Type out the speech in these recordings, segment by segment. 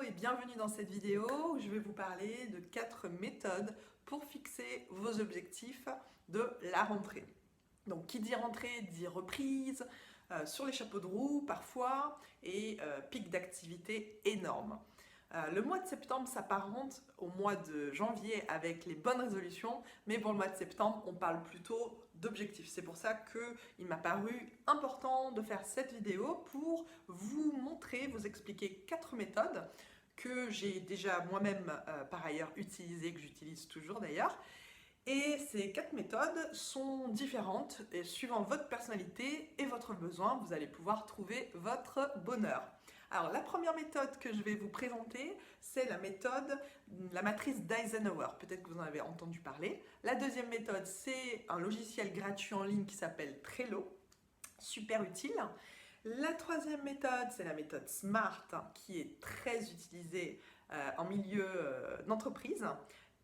et bienvenue dans cette vidéo où je vais vous parler de 4 méthodes pour fixer vos objectifs de la rentrée. Donc qui dit rentrée dit reprise, sur les chapeaux de roue parfois et pic d'activité énorme. Le mois de septembre s'apparente au mois de janvier avec les bonnes résolutions, mais pour le mois de septembre, on parle plutôt d'objectifs. C'est pour ça qu'il m'a paru important de faire cette vidéo pour vous montrer, vous expliquer 4 méthodes que j'ai déjà moi-même par ailleurs utilisées, que j'utilise toujours d'ailleurs. Et ces 4 méthodes sont différentes et suivant votre personnalité et votre besoin, vous allez pouvoir trouver votre bonheur. Alors la première méthode que je vais vous présenter, c'est la matrice d'Eisenhower. Peut-être que vous en avez entendu parler. La deuxième méthode, c'est un logiciel gratuit en ligne qui s'appelle Trello, super utile. La troisième méthode, c'est la méthode SMART, qui est très utilisée en milieu d'entreprise.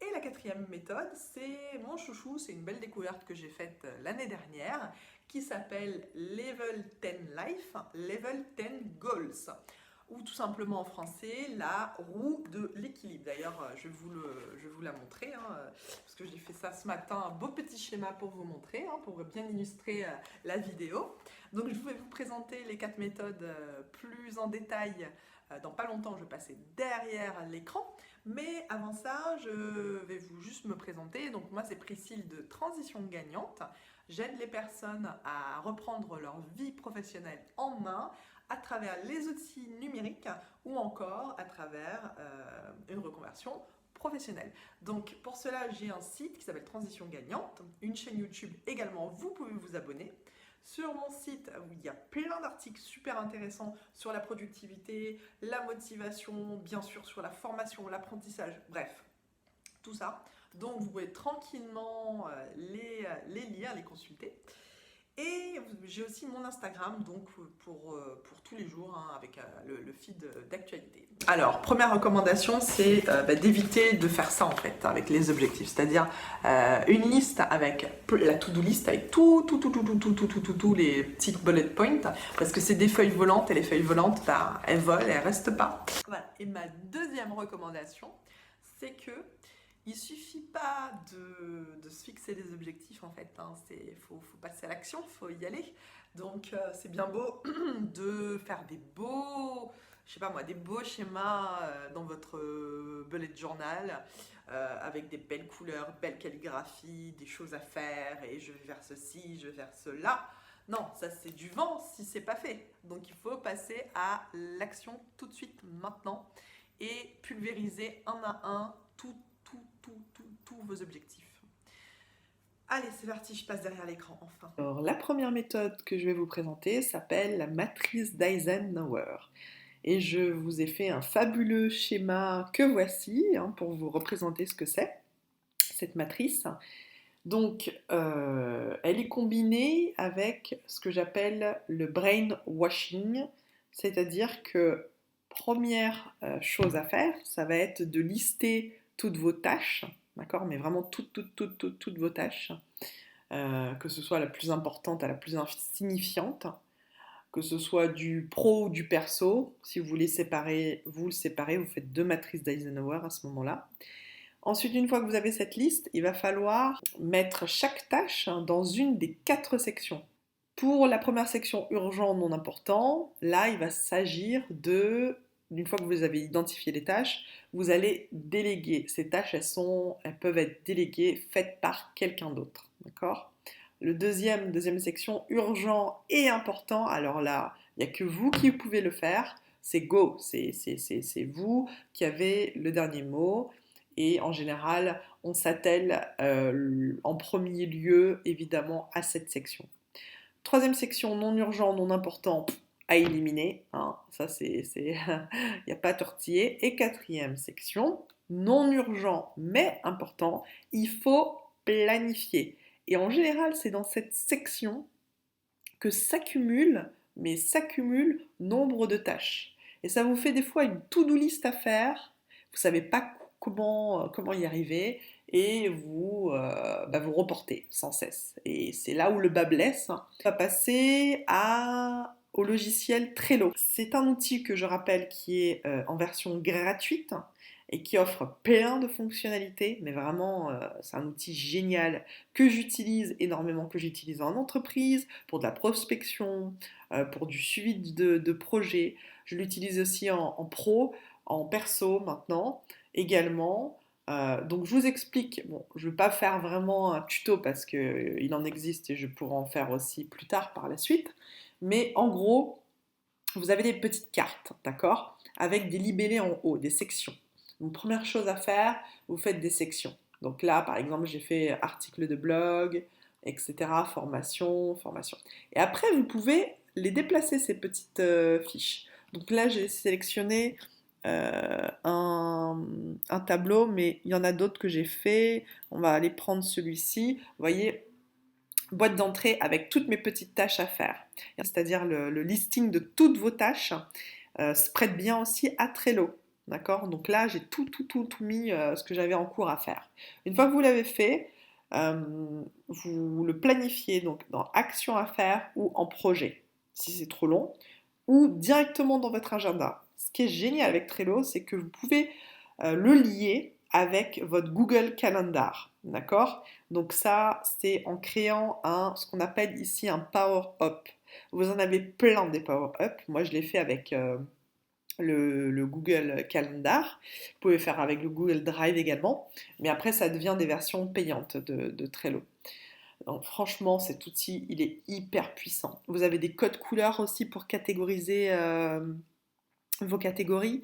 Et la quatrième méthode, c'est mon chouchou, c'est une belle découverte que j'ai faite l'année dernière, qui s'appelle Level 10 Life, Level 10 Goals, ou tout simplement en français, la roue de l'équilibre. D'ailleurs, je vais vous la montrer, parce que j'ai fait ça ce matin, un beau petit schéma pour vous montrer, pour bien illustrer la vidéo. Donc je vais vous présenter les 4 méthodes plus en détail. Dans pas longtemps, je vais passer derrière l'écran. Mais avant ça, je vais juste me présenter. Donc moi, c'est Priscille de Transition Gagnante. J'aide les personnes à reprendre leur vie professionnelle en main à travers les outils numériques ou encore à travers une reconversion professionnelle. Donc pour cela, j'ai un site qui s'appelle Transition Gagnante, une chaîne YouTube également, vous pouvez vous abonner. Sur mon site, où il y a plein d'articles super intéressants sur la productivité, la motivation, bien sûr sur la formation, l'apprentissage, bref, tout ça. Donc vous pouvez tranquillement les lire, les consulter. Et j'ai aussi mon Instagram, donc pour tous les jours, avec le feed d'actualité. Alors, première recommandation, c'est d'éviter de faire ça en fait, avec les objectifs. C'est-à-dire une liste avec la to-do list, avec tous les petites bullet points, parce que c'est des feuilles volantes, et les feuilles volantes, elles volent, elles restent pas. Voilà. Et ma deuxième recommandation, c'est que il suffit pas de se fixer des objectifs en fait, faut passer à l'action, faut y aller. Donc c'est bien beau de faire des beaux, je sais pas moi, des beaux schémas dans votre bullet journal avec des belles couleurs, belle calligraphie, des choses à faire et je vais faire ceci, je vais faire cela. Non, ça c'est du vent si c'est pas fait. Donc il faut passer à l'action tout de suite maintenant et pulvériser un à un tous vos objectifs. Allez, c'est parti, je passe derrière l'écran, enfin. Alors, la première méthode que je vais vous présenter s'appelle la matrice d'Eisenhower. Et je vous ai fait un fabuleux schéma que voici, pour vous représenter ce que c'est, cette matrice. Donc, elle est combinée avec ce que j'appelle le brainwashing, c'est-à-dire que première chose à faire, ça va être de lister toutes vos tâches, d'accord, mais vraiment toutes vos tâches, que ce soit la plus importante à la plus insignifiante, que ce soit du pro ou du perso. Si vous voulez séparer, vous le séparez, vous faites 2 matrices d'Eisenhower à ce moment-là. Ensuite, une fois que vous avez cette liste, il va falloir mettre chaque tâche dans une des 4 sections. Pour la première section urgent non important, là, il va s'agir une fois que vous avez identifié les tâches, vous allez déléguer. Ces tâches, elles peuvent être déléguées, faites par quelqu'un d'autre. D'accord ? Deuxième section, urgent et important. Alors là, il n'y a que vous qui pouvez le faire. C'est go, c'est vous qui avez le dernier mot. Et en général, on s'attelle en premier lieu, évidemment, à cette section. Troisième section, non urgent, non important, à éliminer. Ça, il n'y a pas à tortiller. Et quatrième section, non urgent, mais important, il faut planifier. Et en général, c'est dans cette section que s'accumule nombre de tâches. Et ça vous fait des fois une to-do list à faire. Vous ne savez pas comment y arriver et vous reportez sans cesse. Et c'est là où le bas blesse. On va passer à au logiciel Trello. C'est un outil que je rappelle qui est en version gratuite et qui offre plein de fonctionnalités, mais vraiment c'est un outil génial que j'utilise énormément, que j'utilise en entreprise, pour de la prospection, pour du suivi de projets. Je l'utilise aussi en pro, en perso maintenant également. Donc je vous explique, bon, je ne vais pas faire vraiment un tuto parce qu'il en existe et je pourrai en faire aussi plus tard par la suite, mais en gros, vous avez des petites cartes, d'accord, avec des libellés en haut, des sections. Donc première chose à faire, vous faites des sections. Donc là, par exemple, j'ai fait article de blog, etc., formation, formation. Et après, vous pouvez les déplacer, ces petites fiches. Donc là, j'ai sélectionné un tableau, mais il y en a d'autres que j'ai fait. On va aller prendre celui-ci. Vous voyez, boîte d'entrée avec toutes mes petites tâches à faire. C'est-à-dire le listing de toutes vos tâches se prête bien aussi à Trello. D'accord? Donc là, j'ai tout mis ce que j'avais en cours à faire. Une fois que vous l'avez fait, vous le planifiez donc dans action à faire ou en projet, si c'est trop long, ou directement dans votre agenda. Ce qui est génial avec Trello, c'est que vous pouvez le lier avec votre Google Calendar. D'accord? Donc ça, c'est en créant ce qu'on appelle ici un Power Up. Vous en avez plein des Power Up. Moi, je l'ai fait avec le Google Calendar. Vous pouvez faire avec le Google Drive également. Mais après, ça devient des versions payantes de Trello. Donc franchement, cet outil, il est hyper puissant. Vous avez des codes couleurs aussi pour catégoriser vos catégories,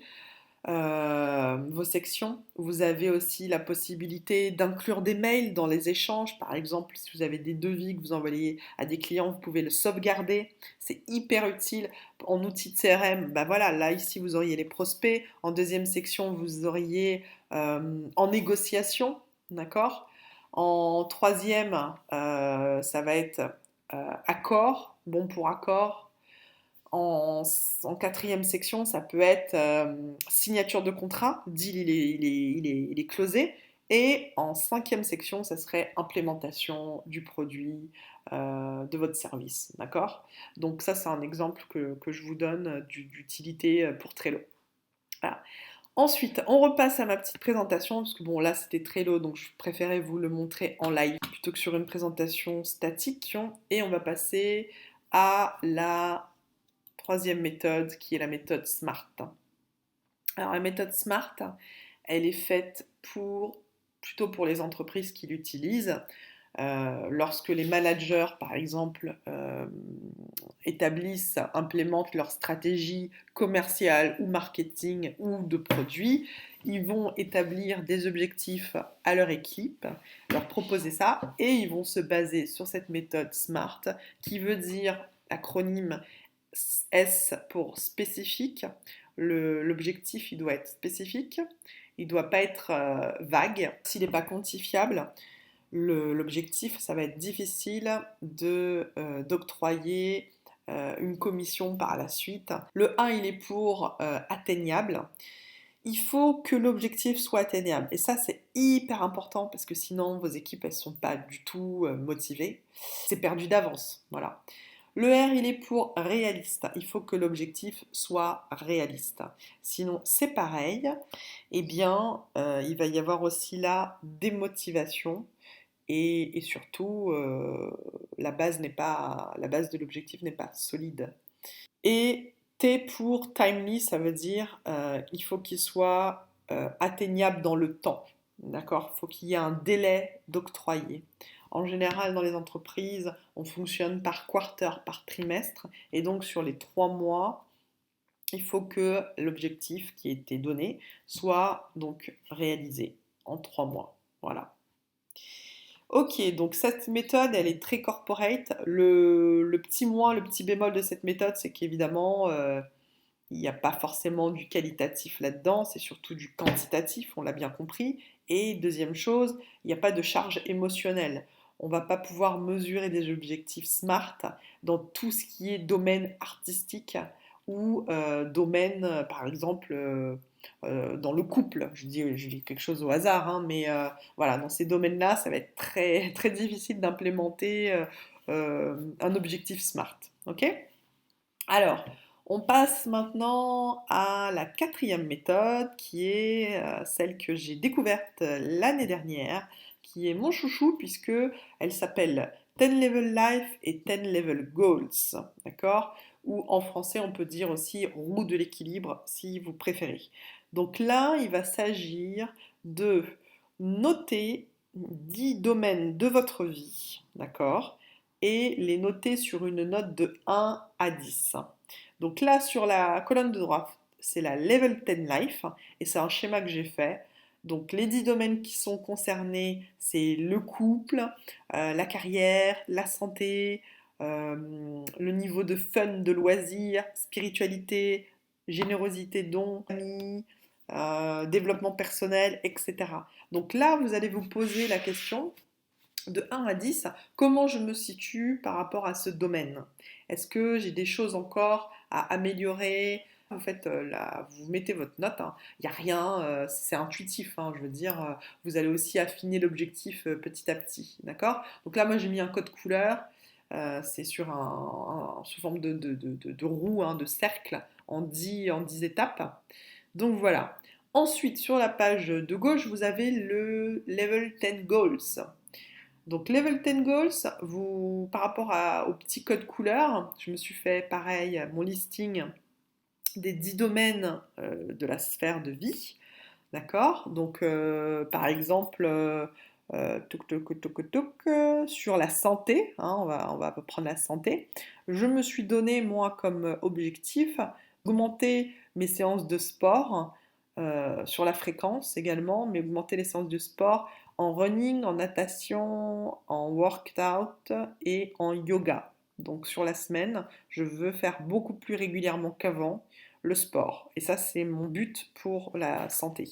vos sections. Vous avez aussi la possibilité d'inclure des mails dans les échanges. Par exemple, si vous avez des devis que vous envoyez à des clients, vous pouvez le sauvegarder. C'est hyper utile en outil de CRM. Ben voilà, là ici vous auriez les prospects. En deuxième section, vous auriez en négociation, d'accord. En troisième, ça va être accord, bon pour accord. En quatrième section, ça peut être signature de contrat, deal il est closé. Et en cinquième section, ça serait implémentation du produit, de votre service. D'accord? Donc ça, c'est un exemple que je vous donne d'utilité pour Trello. Voilà. Ensuite, on repasse à ma petite présentation, parce que bon, là, c'était Trello, donc je préférais vous le montrer en live plutôt que sur une présentation statique. Et on va passer à la troisième méthode qui est la méthode SMART. Alors la méthode SMART, elle est faite plutôt pour les entreprises qui l'utilisent. Lorsque les managers, par exemple, implémentent leur stratégie commerciale ou marketing ou de produits, ils vont établir des objectifs à leur équipe, leur proposer ça, et ils vont se baser sur cette méthode SMART qui veut dire, acronyme S pour spécifique. L'objectif, il doit être spécifique, il ne doit pas être vague. S'il n'est pas quantifiable, l'objectif, ça va être difficile d'octroyer une commission par la suite. Le 1, il est pour atteignable. Il faut que l'objectif soit atteignable. Et ça, c'est hyper important parce que sinon, vos équipes, elles ne sont pas du tout motivées. C'est perdu d'avance. Voilà. Le R, il est pour réaliste. Il faut que l'objectif soit réaliste. Sinon, c'est pareil. Eh bien, il va y avoir aussi la démotivation. Et surtout, la base de l'objectif n'est pas solide. Et T pour timely, ça veut dire il faut qu'il soit atteignable dans le temps. D'accord? Il faut qu'il y ait un délai d'octroyer. En général, dans les entreprises, on fonctionne par quarter, par trimestre. Et donc, sur les 3 mois, il faut que l'objectif qui a été donné soit donc réalisé en 3 mois. Voilà. Ok, donc cette méthode, elle est très corporate. Le petit bémol de cette méthode, c'est qu'évidemment, il n'y a pas forcément du qualitatif là-dedans, c'est surtout du quantitatif, on l'a bien compris. Et deuxième chose, il n'y a pas de charge émotionnelle. On ne va pas pouvoir mesurer des objectifs SMART dans tout ce qui est domaine artistique ou domaine, par exemple, dans le couple. Je dis quelque chose au hasard, hein, mais voilà, dans ces domaines-là, ça va être très, très difficile d'implémenter un objectif SMART. Ok? Alors, on passe maintenant à la quatrième méthode qui est celle que j'ai découverte l'année dernière, qui est mon chouchou puisque elle s'appelle 10 Level Life et 10 Level Goals, d'accord? Ou en français on peut dire aussi roue de l'équilibre si vous préférez. Donc là, il va s'agir de noter 10 domaines de votre vie, d'accord? Et les noter sur une note de 1 à 10. Donc là, sur la colonne de droite, c'est la Level 10 Life, et c'est un schéma que j'ai fait. Donc les 10 domaines qui sont concernés, c'est le couple, la carrière, la santé, le niveau de fun, de loisirs, spiritualité, générosité, dons, famille, développement personnel, etc. Donc là, vous allez vous poser la question, de 1 à 10, comment je me situe par rapport à ce domaine? Est-ce que j'ai des choses encore à améliorer? Vous faites vous mettez votre note, hein. Il n'y a rien, c'est intuitif, hein, je veux dire, vous allez aussi affiner l'objectif petit à petit, d'accord? Donc là, moi j'ai mis un code couleur, c'est sur sous forme de roue, hein, de cercle, en 10 étapes. Donc voilà. Ensuite, sur la page de gauche, vous avez le Level 10 Goals. Donc Level 10 Goals, par rapport au petit code couleur, je me suis fait pareil, mon listing des 10 domaines de la sphère de vie. D'accord? Donc par exemple, sur la santé, hein, on va prendre la santé. Je me suis donné, moi, comme objectif, augmenter mes séances de sport, sur la fréquence également, mais augmenter les séances de sport en running, en natation, en workout et en yoga. Donc sur la semaine, je veux faire beaucoup plus régulièrement qu'avant le sport. Et ça, c'est mon but pour la santé.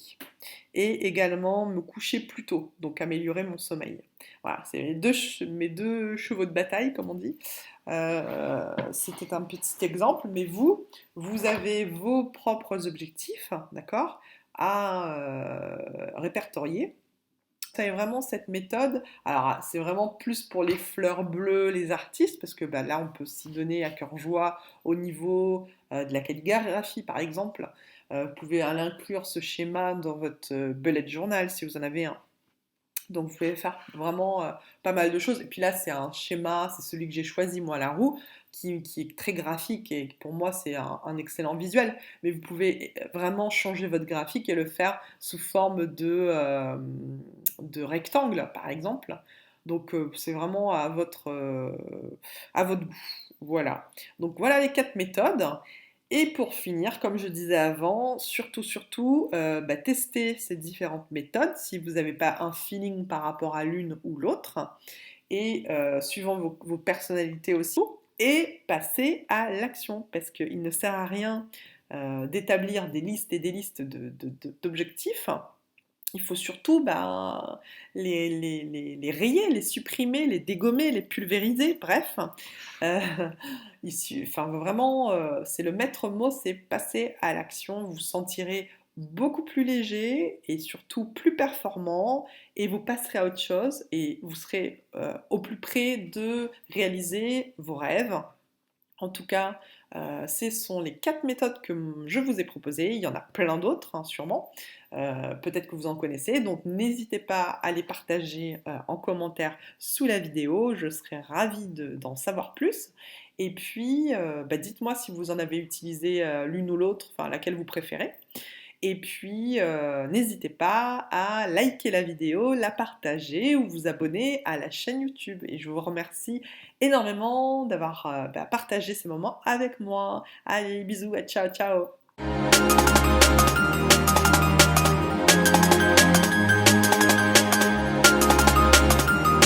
Et également me coucher plus tôt, donc améliorer mon sommeil. Voilà, c'est mes deux chevaux de bataille, comme on dit. C'était un petit exemple, mais vous avez vos propres objectifs, d'accord, à répertorier. C'est vraiment cette méthode. Alors, c'est vraiment plus pour les fleurs bleues, les artistes, parce que bah, là, on peut s'y donner à cœur joie au niveau de la calligraphie, par exemple. Vous pouvez l'inclure, ce schéma, dans votre bullet journal, si vous en avez un. Donc, vous pouvez faire vraiment pas mal de choses. Et puis là, c'est un schéma, c'est celui que j'ai choisi, moi, la roue, qui est très graphique et pour moi, c'est un excellent visuel. Mais vous pouvez vraiment changer votre graphique et le faire sous forme de rectangle, par exemple. Donc, c'est vraiment à votre goût. Voilà. Donc, voilà les 4 méthodes. Et pour finir, comme je disais avant, surtout, bah, testez ces différentes méthodes si vous n'avez pas un feeling par rapport à l'une ou l'autre, et suivant vos personnalités aussi, et passez à l'action, parce qu'il ne sert à rien d'établir des listes et des listes d'objectifs. Il faut surtout bah, les rayer, les supprimer, les dégommer, les pulvériser, bref. Euh, enfin, vraiment, c'est le maître mot, c'est passer à l'action. Vous vous sentirez beaucoup plus léger et surtout plus performant et vous passerez à autre chose et vous serez au plus près de réaliser vos rêves. En tout cas, ce sont les 4 méthodes que je vous ai proposées. Il y en a plein d'autres, hein, sûrement. Peut-être que vous en connaissez. Donc n'hésitez pas à les partager en commentaire sous la vidéo. Je serais ravie d'en savoir plus. Et puis, bah, dites-moi si vous en avez utilisé l'une ou l'autre, enfin laquelle vous préférez. Et puis, n'hésitez pas à liker la vidéo, la partager ou vous abonner à la chaîne YouTube. Et je vous remercie énormément d'avoir partagé ces moments avec moi. Allez, bisous, ciao, ciao!